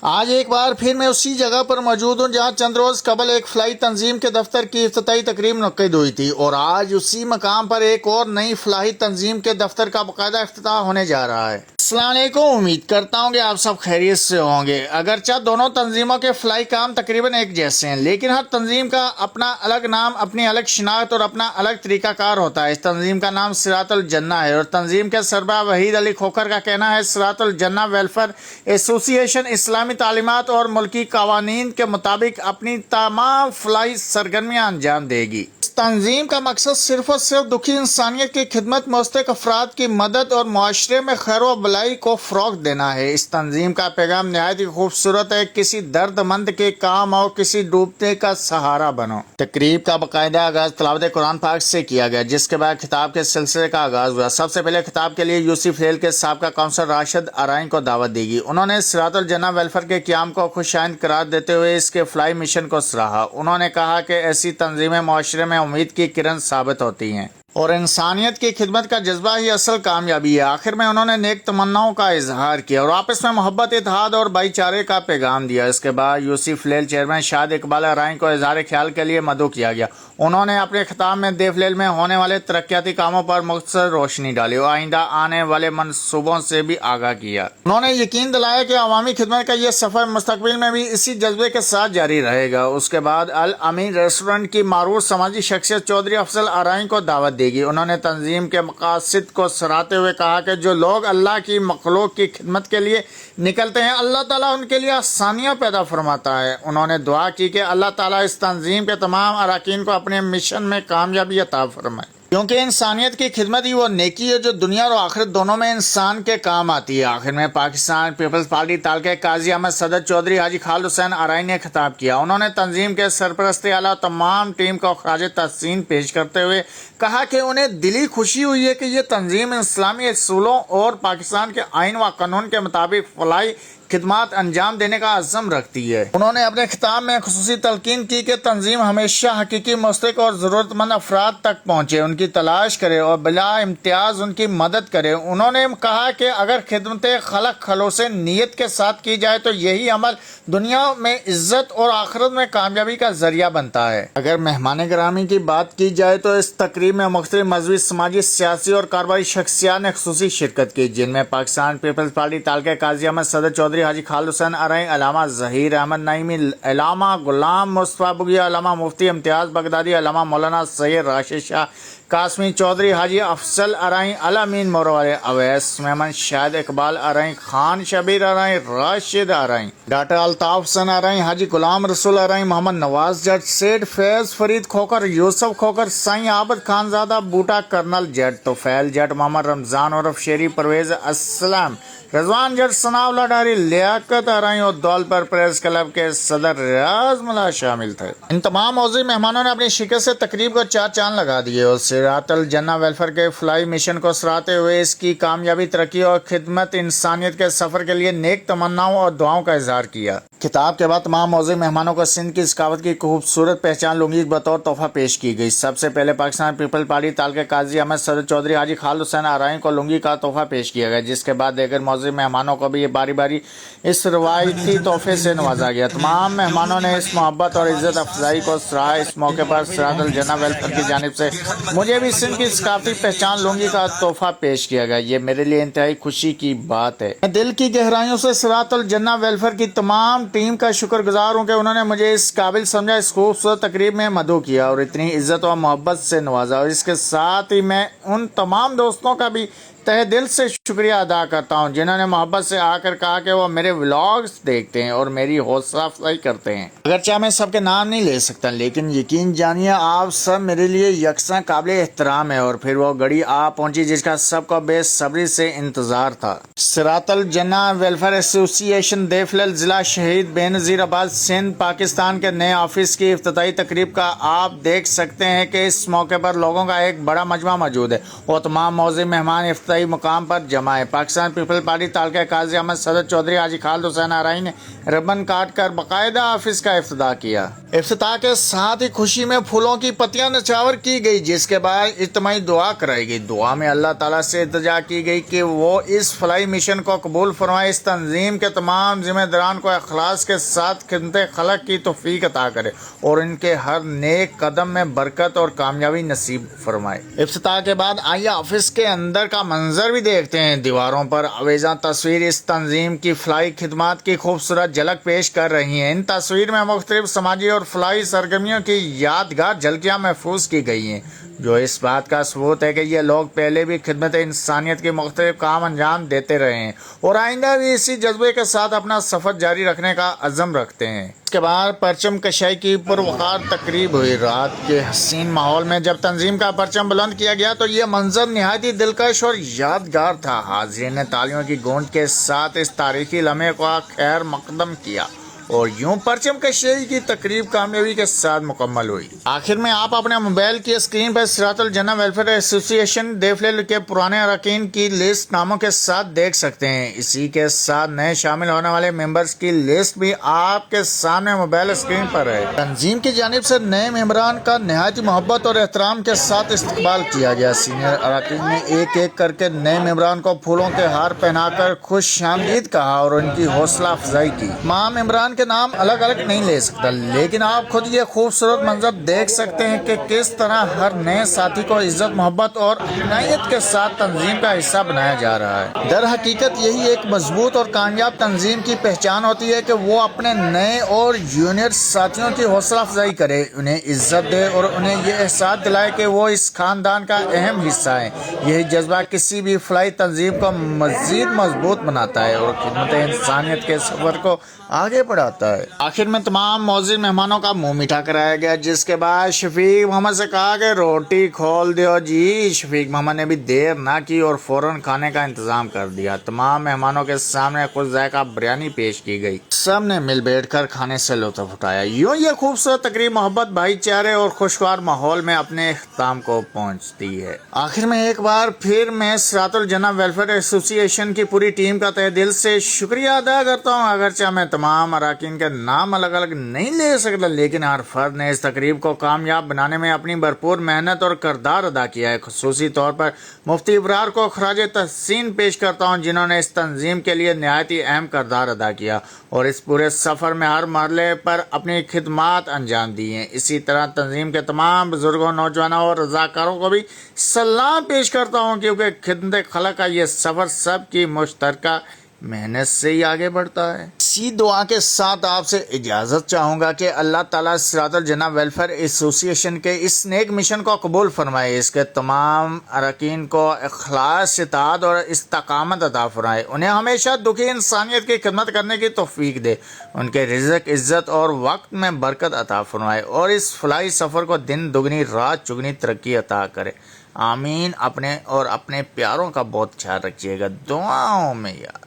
آج ایک بار پھر میں اسی جگہ پر موجود ہوں جہاں چند روز قبل ایک فلاحی تنظیم کے دفتر کی افتتاحی تقریب منعقد ہوئی تھی، اور آج اسی مقام پر ایک اور نئی فلاحی تنظیم کے دفتر کا باقاعدہ افتتاح ہونے جا رہا ہے۔ السلام علیکم، امید کرتا ہوں کہ آپ سب خیریت سے ہوں گے۔ اگرچہ دونوں تنظیموں کے فلاحی کام تقریباً ایک جیسے ہیں، لیکن ہر تنظیم کا اپنا الگ نام، اپنی الگ شناخت اور اپنا الگ طریقہ کار ہوتا ہے۔ اس تنظیم کا نام صراط الجنہ ہے، اور تنظیم کے سربراہ وحید علی کھوکھر کا کہنا ہے صراط الجنہ ویلفیئر ایسوسی ایشن اسلامی تعلیمات اور ملکی قوانین کے مطابق اپنی تمام فلاحی سرگرمیاں انجام دے گی۔ اس تنظیم کا مقصد صرف اور صرف دکھی انسانیت کی خدمت، مستحق افراد کی مدد اور معاشرے میں خیر و بلائی کو فروغ دینا ہے۔ اس تنظیم کا پیغام نہایت ہی خوبصورت ہے: کسی درد مند کے کام آؤ، کسی ڈوبتے کا سہارا بنو۔ تقریب کا باقاعدہ آغاز تلاوت قرآن پاک سے کیا گیا، جس کے بعد خطاب کے سلسلے کا آغاز ہوا۔ سب سے پہلے خطاب کے لیے یوسی فلیل کے سابقہ کونسلر راشد ارائیں کو دعوت دی گئی۔ انہوں نے صراط الجنہ ویلفیئر کے قیام کو خوش آئند قرار دیتے ہوئے اس کے فلاحی مشن کو سراہا۔ انہوں نے کہا کہ ایسی تنظیمیں معاشرے میں امید کی کرن ثابت ہوتی ہیں، اور انسانیت کی خدمت کا جذبہ ہی اصل کامیابی ہے۔ آخر میں انہوں نے نیک تمناؤں کا اظہار کیا اور آپس میں محبت، اتحاد اور بھائی چارے کا پیغام دیا۔ اس کے بعد یوسی فلیل چیئرمین شاہد اقبال ارائیں کو اظہار خیال کے لیے مدعو کیا گیا۔ انہوں نے اپنے خطاب میں دے فلیل میں ہونے والے ترقیاتی کاموں پر مختصر روشنی ڈالی اور آئندہ آنے والے منصوبوں سے بھی آگاہ کیا۔ انہوں نے یقین دلایا کہ عوامی خدمت کا یہ سفر مستقبل میں بھی اسی جذبے کے ساتھ جاری رہے گا۔ اس کے بعد الامین ریسٹورنٹ کی معروف سماجی شخصیت چودھری افضل ارائیں کو دعوت دی گئی۔ انہوں نے تنظیم کے مقاصد کو سراہتے ہوئے کہا کہ جو لوگ اللہ کی مخلوق کی خدمت کے لیے نکلتے ہیں، اللہ تعالیٰ ان کے لیے آسانیاں پیدا فرماتا ہے۔ انہوں نے دعا کی کہ اللہ تعالیٰ اس تنظیم کے تمام اراکین کو اپنے مشن میں کامیابی عطا فرمائے، کیونکہ انسانیت کی خدمت ہی وہ نیکی ہے جو دنیا اور آخرت دونوں میں انسان کے کام آتی ہے۔ آخر میں پاکستان پیپلز پارٹی تالکہ قاضی احمد صدر چودھری حاجی خالد حسین ارائیں نے خطاب کیا۔ انہوں نے تنظیم کے سرپرست اعلیٰ تمام ٹیم کو خراج تحسین پیش کرتے ہوئے کہا کہ انہیں دلی خوشی ہوئی ہے کہ یہ تنظیم اسلامی اصولوں اور پاکستان کے آئین و قانون کے مطابق فلاحی خدمات انجام دینے کا عزم رکھتی ہے۔ انہوں نے اپنے خطاب میں خصوصی تلقین کی کہ تنظیم ہمیشہ حقیقی مستحق اور ضرورت مند افراد تک پہنچے، ان کی تلاش کرے اور بلا امتیاز ان کی مدد کرے۔ انہوں نے کہا کہ اگر خدمت خلق خلوص نیت کے ساتھ کی جائے تو یہی عمل دنیا میں عزت اور آخرت میں کامیابی کا ذریعہ بنتا ہے۔ اگر مہمان گرامی کی بات کی جائے تو اس تقریب میں مختلف مذہبی، سماجی، سیاسی اور کاروباری شخصیات نے خصوصی شرکت کی، جن میں پاکستان پیپلز پارٹی تالکہ قاضی احمد صدر چودھری حاجی خالد حسین ارائیں، علامہ ظہیر احمد نعیمی، علامہ غلام مصطفیٰ بگیا، علامہ مفتی امتیاز بغدادی، علامہ مولانا سید راشد شاہ قاسمی چودھری، حاجی افضل ارائیں، الامین مروالے اویس میمن، شاہد اقبال ارائیں، خان شبیر ارائیں، راشد ارائیں، ڈاکٹر الطاف حسین ارائیں، حاجی غلام رسول ارائیں، محمد نواز جٹ، سید فیض فرید کھوکھر، یوسف کھوکھر، سائیں عابد خانزادہ بوٹا، کرنل جٹ توفیل جٹ، محمد رمضان عرف شیری، پرویز اسلم، رضوان جٹ، ثناء اللہ ڈاری، لیاقت ارائیں اور دولپور پریس کلب کے صدر ریاض ملا شامل تھے۔ ان تمام موضوعی مہمانوں نے اپنی شرکت سے تقریب کو چار چاند لگا دیے اور صراط الجنہ ویلفیئر کے فلاحی مشن کو سراہتے ہوئے اس کی کامیابی، ترقی اور خدمت انسانیت کے سفر کے لیے نیک تمناؤں اور دعاؤں کا اظہار کیا۔ خطاب کے بعد تمام موضوعی مہمانوں کو سندھ کی ثقافت کی خوبصورت پہچان لنگی بطور تحفہ پیش کی گئی۔ سب سے پہلے پاکستان پیپلز پارٹی تالکہ قاضی احمد صدر چودھری حاجی خالد حسین ارائیں کو لنگی کا تحفہ پیش کیا گیا، جس کے بعد دیگر موضوعی مہمانوں کو بھی باری باری اس روایتی تحفے سے نوازا گیا۔ تمام مہمانوں نے اس محبت اور عزت افزائی کو سراہا۔ اس موقع پر صراط الجنہ ویلفیئر کی جانب سے مجھے بھی سندھ کی ثقافتی پہچان لنگی کا تحفہ پیش کیا گیا، یہ میرے لیے انتہائی خوشی کی بات ہے۔ میں دل کی گہرائیوں سے صراط الجنہ ویلفیئر کی تمام ٹیم کا شکر گزار ہوں کہ انہوں نے مجھے اس قابل سمجھا، اس خوبصورت تقریب میں مدعو کیا اور اتنی عزت و محبت سے نوازا، اور اس کے ساتھ ہی میں ان تمام دوستوں کا بھی تہ دل سے شکریہ ادا کرتا ہوں جنہوں نے محبت سے آ کر کہا کہ وہ میرے ولاگز دیکھتے ہیں اور میری حوصلہ افزائی کرتے ہیں۔ اگرچہ میں سب کے نام نہیں لے سکتا، لیکن یقین جانیے آپ سب میرے لیے یکساں قابل احترام ہے۔ اور پھر وہ گھڑی آ پہنچی جس کا سب کو بے صبری سے انتظار تھا۔ صراط الجنہ ویلفیئر ایسوسی ایشن دے فلیل ضلع شہید بے نظیر آباد سندھ پاکستان کے نئے آفس کی افتتاحی تقریب کا آپ دیکھ سکتے ہیں کہ اس موقع پر لوگوں کا ایک بڑا مجمع موجود ہے اور تمام موضوعی مہمان افتتاحی مقام پر جمع ہے۔ پاکستان پیپلز پارٹی تالکہ قاضی احمد صدر چودھری حاجی خالد حسین ارائیں نے ربن کاٹ کر باقاعدہ آفس کا افتتاح کیا۔ افتتاح کے ساتھ ہی خوشی میں پھولوں کی پتیاں نچھاور کی گئی، جس کے بعد اجتماعی دعا کرائی گئی۔ دعا میں اللہ تعالیٰ سے التجا کی گئی کہ وہ اس فلاحی مشن کو قبول فرمائے، اس تنظیم کے تمام ذمہ داران کو اخلاص کے ساتھ خدمت خلق کی توفیق عطا کرے اور ان کے ہر نیک قدم میں برکت اور کامیابی نصیب فرمائے۔ افتتاح کے بعد آئیے آفس کے اندر کا منظر بھی دیکھتے ہیں۔ دیواروں پر آویزاں تصویر اس تنظیم کی فلاحی خدمات کی خوبصورت جھلک پیش کر رہی ہیں۔ ان تصویر میں مختلف سماجی اور فلاحی سرگرمیوں کی یادگار جھلکیاں محفوظ کی گئی ہیں، جو اس بات کا ثبوت ہے کہ یہ لوگ پہلے بھی خدمت انسانیت کے مختلف کام انجام دیتے رہے ہیں اور آئندہ بھی اسی جذبے کے ساتھ اپنا سفر جاری رکھنے کا عزم رکھتے ہیں۔ اس کے بعد پرچم کشائی کی پروقار تقریب ہوئی۔ رات کے حسین ماحول میں جب تنظیم کا پرچم بلند کیا گیا تو یہ منظر نہایت ہی دلکش اور یادگار تھا۔ حاضرین نے تالیوں کی گونج کے ساتھ اس تاریخی لمحے کو خیر مقدم کیا اور یوں پرچم کشائی کی تقریب کامیابی کے ساتھ مکمل ہوئی۔ آخر میں آپ اپنے موبائل کی اسکرین پر صراط الجنہ ویلفیئر ایسوسی ایشن دیفلے کے پرانے اراکین کی لسٹ ناموں کے ساتھ دیکھ سکتے ہیں۔ اسی کے ساتھ نئے شامل ہونے والے ممبرز کی لسٹ بھی آپ کے سامنے موبائل اسکرین پر ہے۔ تنظیم کی جانب سے نئے ممبران کا نہایت محبت اور احترام کے ساتھ استقبال کیا گیا۔ سینئر اراکین نے ایک ایک کر کے نئے ممبران کو پھولوں کے ہار پہنا کر خوش آمدید کہا اور ان کی حوصلہ افزائی کی۔ ممبران کے نام الگ الگ نہیں لے سکتا، لیکن آپ خود یہ خوبصورت منظر دیکھ سکتے ہیں کہ کس طرح ہر نئے ساتھی کو عزت محبت اور اپنائیت کے ساتھ تنظیم کا حصہ بنایا جا رہا ہے۔ در حقیقت یہی ایک مضبوط اور کامیاب تنظیم کی پہچان ہوتی ہے کہ وہ اپنے نئے اور جونیئر ساتھیوں کی حوصلہ افزائی کرے، انہیں عزت دے اور انہیں یہ احساس دلائے کہ وہ اس خاندان کا اہم حصہ ہیں۔ یہی جذبہ کسی بھی فلاحی تنظیم کو مزید مضبوط بناتا ہے اور خدمت انسانیت کے سفر کو آگے بڑھاتا ہے۔ آخر میں تمام معزز مہمانوں کا منہ میٹھا کرایا گیا، جس کے بعد شفیق محمد سے کہا کہ روٹی کھول دیو جی۔ شفیق محمد نے بھی دیر نہ کی اور فوراً کھانے کا انتظام کر دیا۔ تمام مہمانوں کے سامنے خوش ذائقہ بریانی پیش کی گئی، سب نے مل بیٹھ کر کھانے سے لطف اٹھایا۔ یوں یہ خوبصورت تقریب محبت، بھائی چارے اور خوشگوار ماحول میں اپنے اختتام کو پہنچتی ہے۔ آخر میں ایک بار پھر میں صراط الجنہ ویلفیئر ایسوسی ایشن کی پوری ٹیم کا تہہ دل سے شکریہ ادا کرتا ہوں۔ اگرچہ میں تمام اراکین کے نام الگ الگ نہیں لے سکتا، لیکن ہر فرد نے اس تقریب کو کامیاب بنانے میں اپنی بھرپور محنت اور کردار ادا کیا ہے۔ خصوصی طور پر مفتی ابرار کو خراج تحسین پیش کرتا ہوں، جنہوں نے اس تنظیم کے لیے نہایت ہی اہم کردار ادا کیا اور اس پورے سفر میں ہر مرحلے پر اپنی خدمات انجام دی ہیں۔ اسی طرح تنظیم کے تمام بزرگوں، نوجوانوں اور رضاکاروں کو بھی سلام پیش کرتا ہوں، کیونکہ خدمت خلق کا یہ سفر سب کی مشترکہ محنت سے ہی آگے بڑھتا ہے۔ اسی دعا کے ساتھ آپ سے اجازت چاہوں گا کہ اللہ تعالیٰ صراط الجنہ ویلفیئر ایسوسی ایشن کے اس نیک مشن کو قبول فرمائے، اس کے تمام اراکین کو اخلاص، اطاعت اور استقامت عطا فرمائے، انہیں ہمیشہ دکھی انسانیت کی خدمت کرنے کی توفیق دے، ان کے رزق، عزت اور وقت میں برکت عطا فرمائے اور اس فلاحی سفر کو دن دگنی رات چگنی ترقی عطا کرے۔ آمین۔ اپنے اور اپنے پیاروں کا بہت خیال رکھیے گا، دعاؤں میں یاد